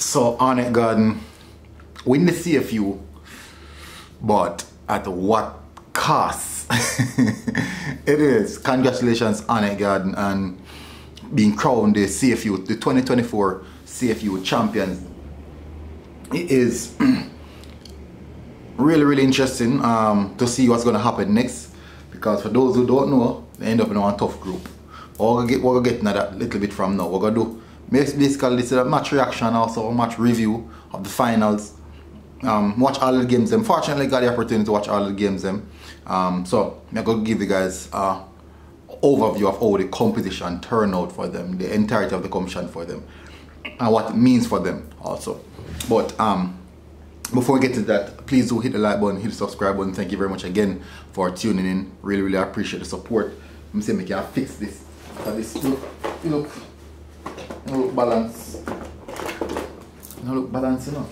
So ARNETT Garden win the CFU, but at what cost? It is. Congratulations ARNETT Garden and being crowned the CFU, the 2024 CFU champions. It is really interesting to see what's going to happen next, because for those who don't know, they end up in one tough group. We're going to get into that a little bit from now. We're going to do basically this is a match reaction, also a match review of the finals. Watch all the games. Unfortunately, I got the opportunity to watch all the games. So I'm going to give you guys an overview of how the competition turned out for them, the entirety of the competition for them, and what it means for them also. But before we get to that, please do hit the like button, hit the subscribe button. Thank you very much again for tuning in. Really appreciate the support. Let me see if I can fix this. This look balance. No look balance enough.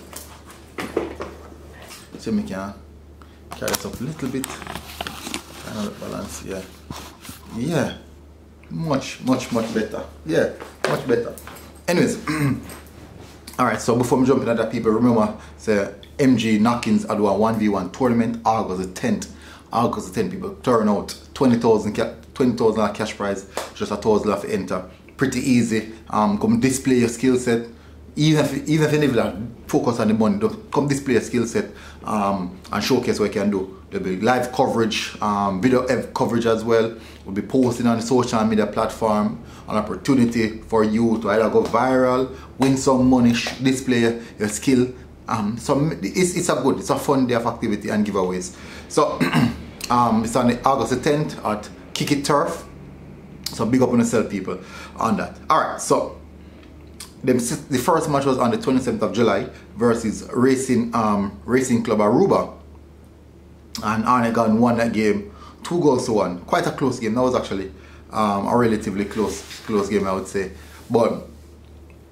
So I can carry this up a little bit. Kind of look balance, yeah. Yeah. Much better. Yeah, much better. Anyways, alright, so before we jump into that, people remember say MG Knockins had a 1v1 tournament August the 10th. August the 10th, people turn out 20,000 cash prize, just $1,000 to enter. Pretty easy. Come display your skill set. Even if you never focus on the money, come display your skill set and showcase what you can do. There'll be live coverage, video coverage as well. We'll be posting on the social media platform, an opportunity for you to either go viral, win some money, display your skill. So it's a fun day of activity and giveaways. So it's on the August the 10th at Kick It Turf. So big up on yourself, people, on that. Alright, so the first match was on the 27th of July versus Racing Club Aruba. And ARNETT Garden won that game 2-1. Quite a close game. That was actually a relatively close game, I would say. But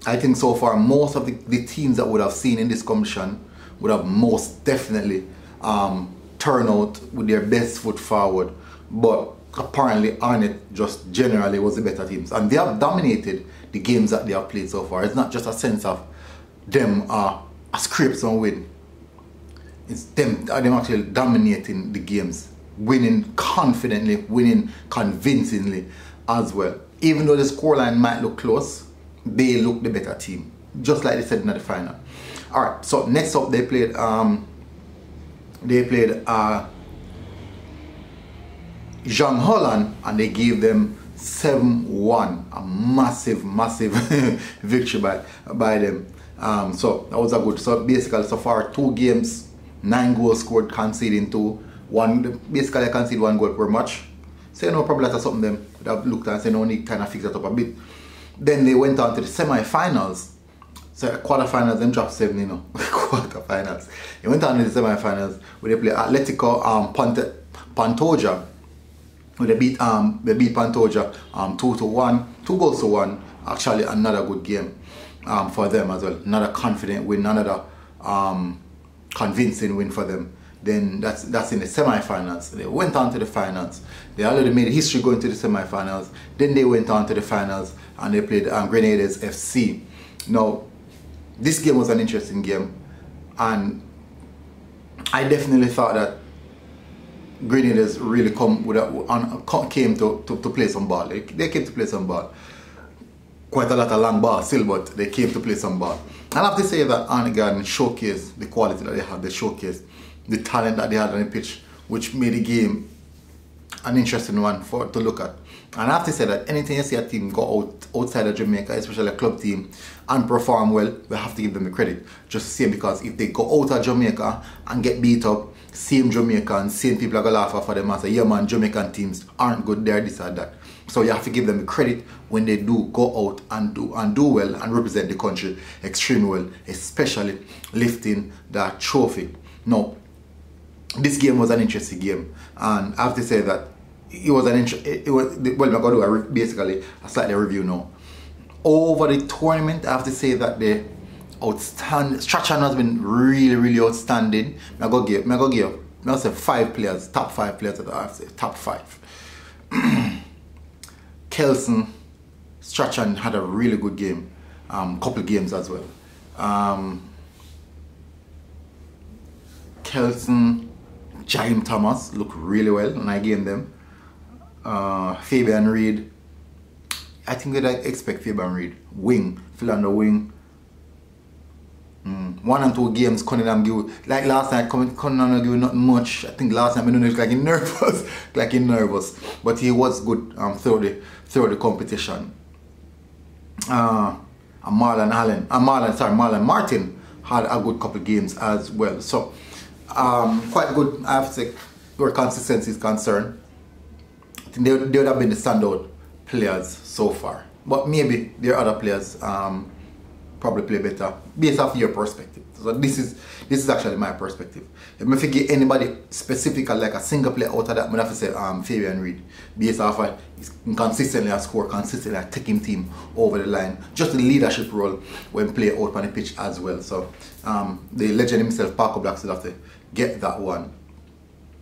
I think so far most of the teams that would have seen in this competition would have most definitely turned out with their best foot forward. But apparently ARNETT just generally was the better teams, and they have dominated the games that they have played so far. It's not just a sense of them scrape some win. It's them actually dominating the games, winning confidently, winning convincingly as well. Even though the scoreline might look close, they look the better team, just like they said in the final. Alright, so next up they played Young Holland, and they gave them 7-1, a massive victory by them. So that was a good. So basically, so far 2 games, 9 goals scored, conceding 2. Basically I concede 1 goal per match. So no problem, that's something them would have looked at and say no need kind of fix that up a bit. Then they went on to the semi-finals. So quarterfinals, them dropped 7, you know. Quarterfinals. They went on to the semi-finals where they played Atletico Pantoja. They beat Pantoja 2-1, 2-1. Actually another good game for them as well. Another confident win, another convincing win for them. Then that's in the semi-finals. They went on to the finals. They already made history going to the semi-finals. Then they went on to the finals and they played Grenadiers FC. Now, this game was an interesting game, and I definitely thought that Grenadiers really came to play some ball. They came to play some ball. Quite a lot of long ball still, but they came to play some ball. And I have to say that ARNETT Garden showcased the quality that they had. They showcased the talent that they had on the pitch, which made the game an interesting one to look at. And I have to say that anything you see a team go outside of Jamaica, especially a club team, and perform well, we have to give them the credit. Just the same, because if they go out of Jamaica and get beat up, same Jamaica and same people are going to laugh for them and say, yeah man, Jamaican teams aren't good there, this or that. So you have to give them the credit when they do go out and do well and represent the country extremely well, especially lifting that trophy. Now, this game was an interesting game, and I have to say that it was well, I'm going to do basically a slightly review now. Over the tournament, I have to say that the outstanding Strachan has been really outstanding. I'm going to give say 5 players, top 5 players that I have to say, top 5. Kelson, Strachan had a really good game, couple games as well. Kelson, Jaime Thomas look really well when I game them. Fabian Reed, I think we'd expect Fabian Reed. Wing, fill on the wing. 1 and 2 games Cunningham give, like last night Cunningham give not much. I think last time I don't know, it's like he nervous, but he was good through the competition. Marlon Martin had a good couple games as well, so quite good. I have to say, where consistency is concerned, I think they would have been the standout players so far, but maybe there are other players probably play better based off your perspective. So this is actually my perspective. If I get anybody specific like a single player out of that, I have to say Fabian Reed, based off he's consistently a score, consistently taking team over the line, just the leadership role when play out on the pitch as well. So the legend himself, Paco Black, still have to get that one.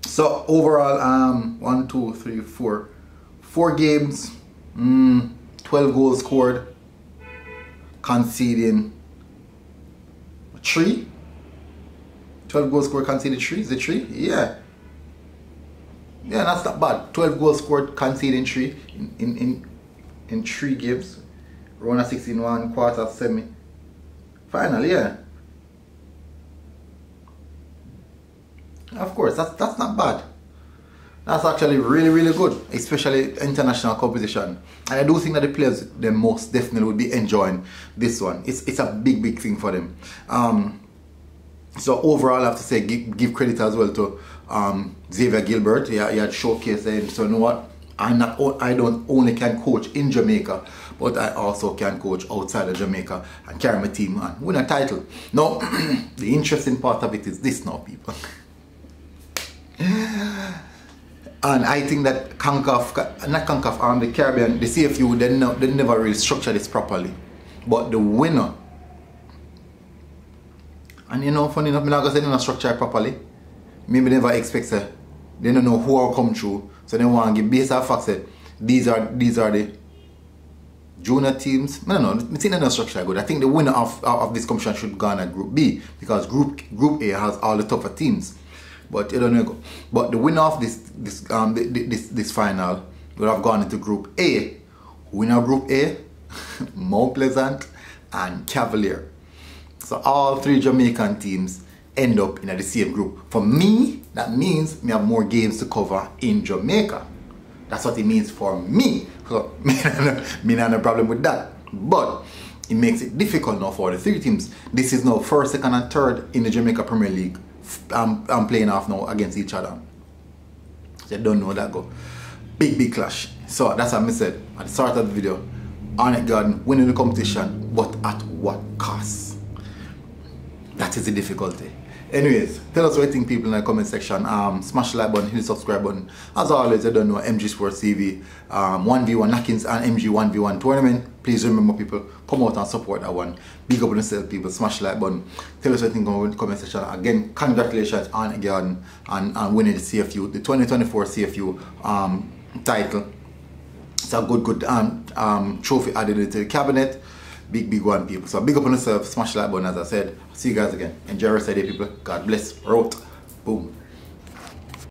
So overall, 1, 2, 3, 4 games, 12 goals scored, conceding 3. 12 goals scored, conceded 3. Is it 3? Yeah. Yeah, that's not bad. 12 goals scored, conceding 3 in 3 games. Round of 16, 1 quarter, semi, final. Yeah. Of course, that's not bad. That's actually really good, especially international competition. And I do think that the players, they most definitely would be enjoying this one. It's a big thing for them. So overall, I have to say, give credit as well to Xavier Gilbert. He had showcased him. So you know what? I don't only can coach in Jamaica, but I also can coach outside of Jamaica and carry my team and win a title. Now, the interesting part of it is this now, people. And I think that the Caribbean, the CFU, they never really structure this properly. But the winner, and you know, funny enough, I'm not going to say they don't structure it properly. Maybe they never expect it. They don't know who will come through. So they want to give based on facts that these are the junior teams. I don't know, I think they're not structured good. I think the winner of this competition should go on at Group B, because Group A has all the tougher teams. But you don't know. But the winner of this final would have gone into Group A. Winner of Group A, Mount Pleasant and Cavalier. So all 3 Jamaican teams end up in the same group. For me, that means we have more games to cover in Jamaica. That's what it means for me. So me not no problem with that. But it makes it difficult now for the 3 teams. This is now 1st, 2nd and 3rd in the Jamaica Premier League. I'm playing off now against each other. So you don't know that go. Big clash. So that's what I said at the start of the video. ARNETT Garden winning the competition, but at what cost? That is the difficulty. Anyways, tell us what you think, people, in the comment section. Smash the like button, hit the subscribe button. As always, I don't know, MG Sports TV, 1v1 knockings and MG 1v1 tournament. Please remember, people, come out and support that one. Big up on yourself, people. Smash the like button. Tell us what you think in the comment section. Again, congratulations on again and winning the CFU, the 2024 CFU title. It's a good trophy added to the cabinet. Big one, people. So big up on yourself. Smash the like button, as I said. See you guys again. Enjoy the rest of the day, people. God bless. We're out. Boom.